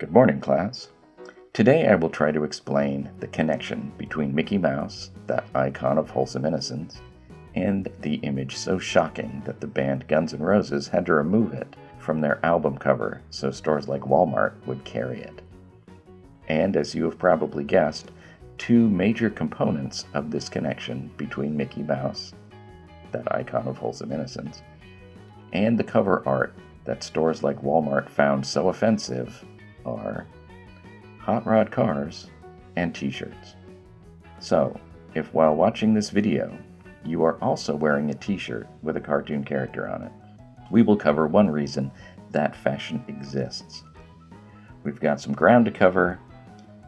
Good morning, class. Today I will try to explain the connection between Mickey Mouse, that icon of wholesome innocence, and the image so shocking that the band Guns N' Roses had to remove it from their album cover so stores like Walmart would carry it. And as you have probably guessed, two major components of this connection between Mickey Mouse, that icon of wholesome innocence, and the cover art that stores like Walmart found so offensive are hot rod cars and t-shirts. So, if while watching this video, you are also wearing a t-shirt with a cartoon character on it, we will cover one reason that fashion exists. We've got some ground to cover,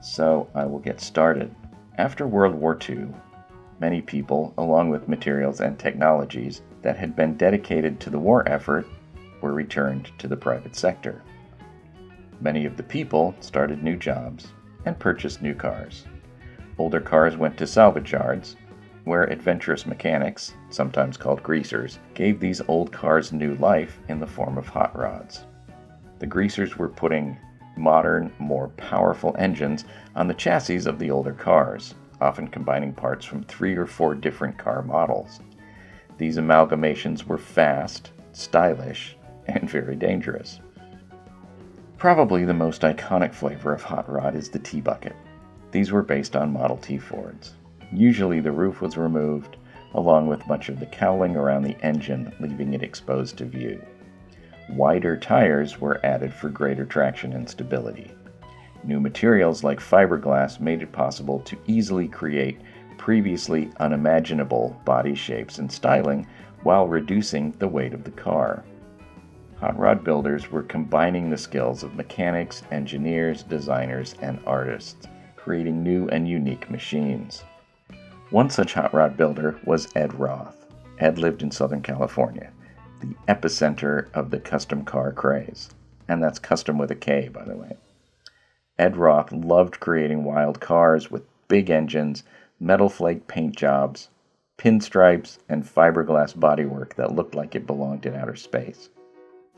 so I will get started. After World War II, many people, along with materials and technologies that had been dedicated to the war effort, were returned to the private sector. Many of the people started new jobs and purchased new cars. Older cars went to salvage yards, where adventurous mechanics, sometimes called greasers, gave these old cars new life in the form of hot rods. The greasers were putting modern, more powerful engines on the chassis of the older cars, often combining parts from 3 or 4 different car models. These amalgamations were fast, stylish, and very dangerous. Probably the most iconic flavor of hot rod is the T-bucket. These were based on Model T Fords. Usually the roof was removed, along with much of the cowling around the engine, leaving it exposed to view. Wider tires were added for greater traction and stability. New materials like fiberglass made it possible to easily create previously unimaginable body shapes and styling while reducing the weight of the car. Hot rod builders were combining the skills of mechanics, engineers, designers, and artists, creating new and unique machines. One such hot rod builder was Ed Roth. Ed lived in Southern California, the epicenter of the custom car craze. And that's custom with a K, by the way. Ed Roth loved creating wild cars with big engines, metal flake paint jobs, pinstripes, and fiberglass bodywork that looked like it belonged in outer space.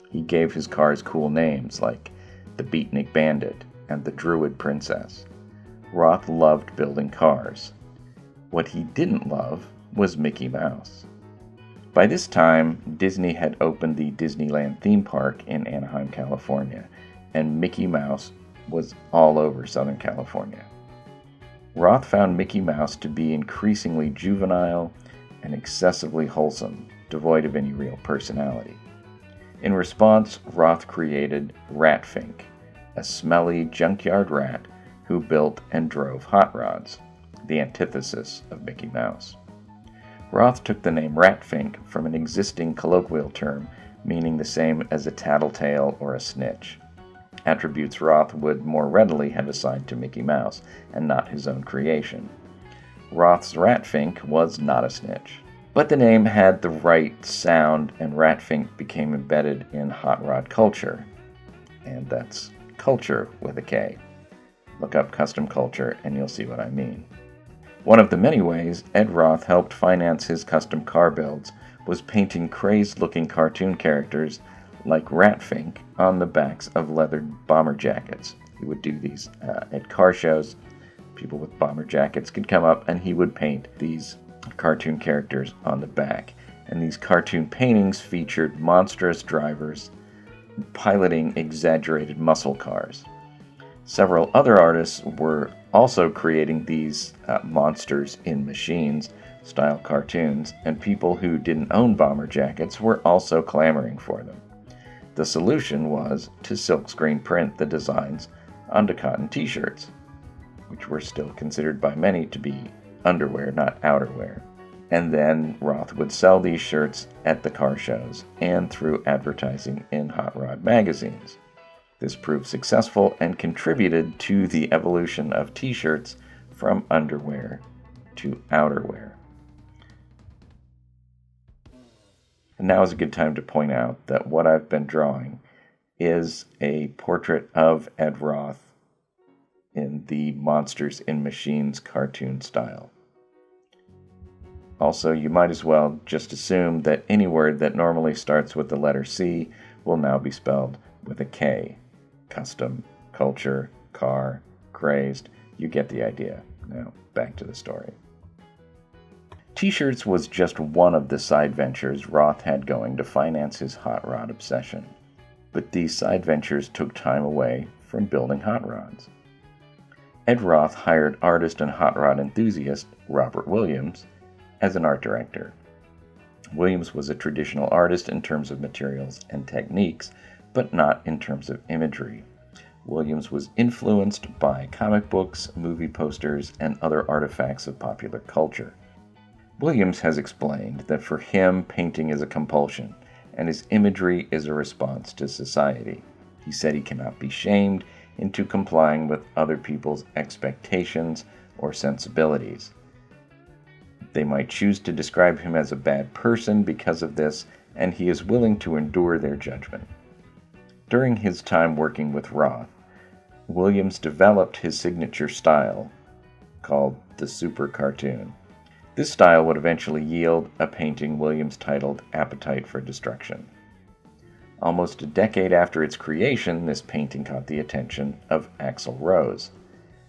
He gave his cars cool names like the Beatnik Bandit and the Druid Princess. Roth loved building cars. What he didn't love was Mickey Mouse. By this time, Disney had opened the Disneyland theme park in Anaheim, California, and Mickey Mouse was all over Southern California. Roth found Mickey Mouse to be increasingly juvenile and excessively wholesome, devoid of any real personality. In response, Roth created Ratfink, a smelly junkyard rat who built and drove hot rods, the antithesis of Mickey Mouse. Roth took the name Ratfink from an existing colloquial term meaning the same as a tattletale or a snitch, attributes Roth would more readily have assigned to Mickey Mouse and not his own creation. Roth's Ratfink was not a snitch. But the name had the right sound, and Ratfink became embedded in hot rod culture. And that's culture with a K. Look up custom culture and you'll see what I mean. One of the many ways Ed Roth helped finance his custom car builds was painting crazed-looking cartoon characters like Ratfink on the backs of leathered bomber jackets. He would do these at car shows. People with bomber jackets could come up and he would paint these cartoon characters on the back. And these cartoon paintings featured monstrous drivers piloting exaggerated muscle cars. Several other artists were also creating these monsters in machines style cartoons, and people who didn't own bomber jackets were also clamoring for them. The solution was to silkscreen print the designs onto cotton t-shirts, which were still considered by many to be underwear, not outerwear. And then Roth would sell these shirts at the car shows and through advertising in hot rod magazines. This proved successful and contributed to the evolution of t-shirts from underwear to outerwear. And now is a good time to point out that what I've been drawing is a portrait of Ed Roth in the Monsters in Machines cartoon style. Also, you might as well just assume that any word that normally starts with the letter C will now be spelled with a K, custom culture, car, crazed. You get the idea. Now, back to the story. T-shirts was just one of the side ventures Roth had going to finance his hot rod obsession. But these side ventures took time away from building hot rods. Ed Roth hired artist and hot rod enthusiast Robert Williams as an art director. Williams was a traditional artist in terms of materials and techniques, but not in terms of imagery. Williams was influenced by comic books, movie posters, and other artifacts of popular culture. Williams has explained that for him, painting is a compulsion, and his imagery is a response to society. He said he cannot be shamed into complying with other people's expectations or sensibilities. They might choose to describe him as a bad person because of this, and he is willing to endure their judgment. During his time working with Roth, Williams developed his signature style, called the Super Cartoon. This style would eventually yield a painting Williams titled Appetite for Destruction. Almost a decade after its creation, this painting caught the attention of Axl Rose,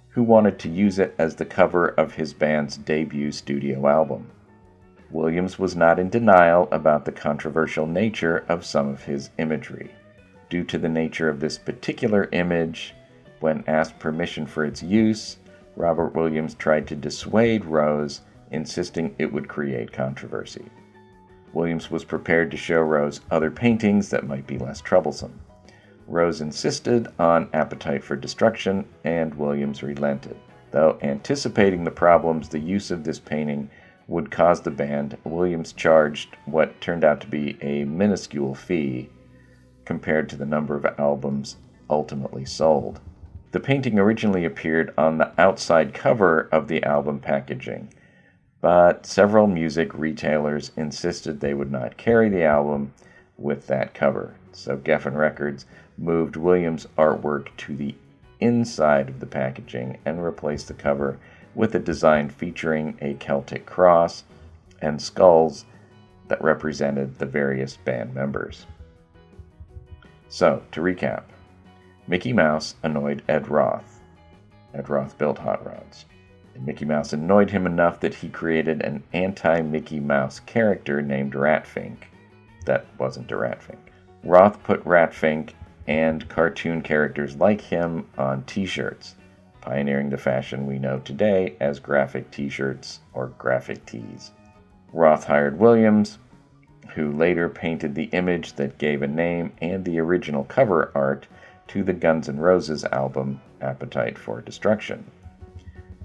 who wanted to use it as the cover of his band's debut studio album. Williams was not in denial about the controversial nature of some of his imagery. Due to the nature of this particular image, when asked permission for its use, Robert Williams tried to dissuade Rose, insisting it would create controversy. Williams was prepared to show Rose other paintings that might be less troublesome. Rose insisted on Appetite for Destruction, and Williams relented. Though anticipating the problems the use of this painting would cause the band, Williams charged what turned out to be a minuscule fee compared to the number of albums ultimately sold. The painting originally appeared on the outside cover of the album packaging, but several music retailers insisted they would not carry the album with that cover, so Geffen Records moved Williams' artwork to the inside of the packaging and replaced the cover with a design featuring a Celtic cross and skulls that represented the various band members. So, to recap, Mickey Mouse annoyed Ed Roth. Ed Roth built hot rods. Mickey Mouse annoyed him enough that he created an anti-Mickey Mouse character named Ratfink. That wasn't a Ratfink. Roth put Ratfink and cartoon characters like him on t-shirts, pioneering the fashion we know today as graphic t-shirts or graphic tees. Roth hired Williams, who later painted the image that gave a name and the original cover art to the Guns N' Roses album Appetite for Destruction.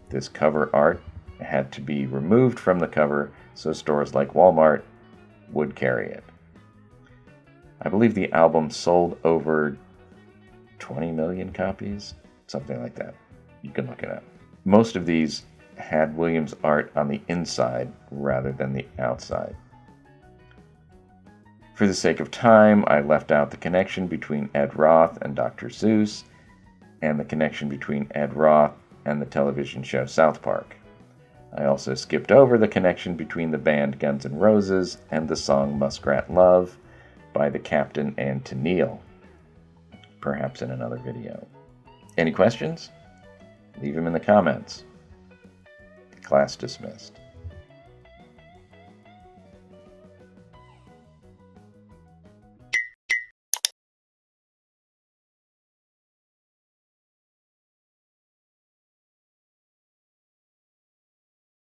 This cover art had to be removed from the cover so stores like Walmart would carry it. I believe the album sold over 20 million copies, something like that. You can look it up. Most of these had Williams' art on the inside rather than the outside. For the sake of time, I left out the connection between Ed Roth and Dr. Seuss, and the connection between Ed Roth and the television show South Park. I also skipped over the connection between the band Guns N' Roses and the song Muskrat Love by the Captain and Tennille, perhaps in another video. Any questions? Leave them in the comments. Class dismissed.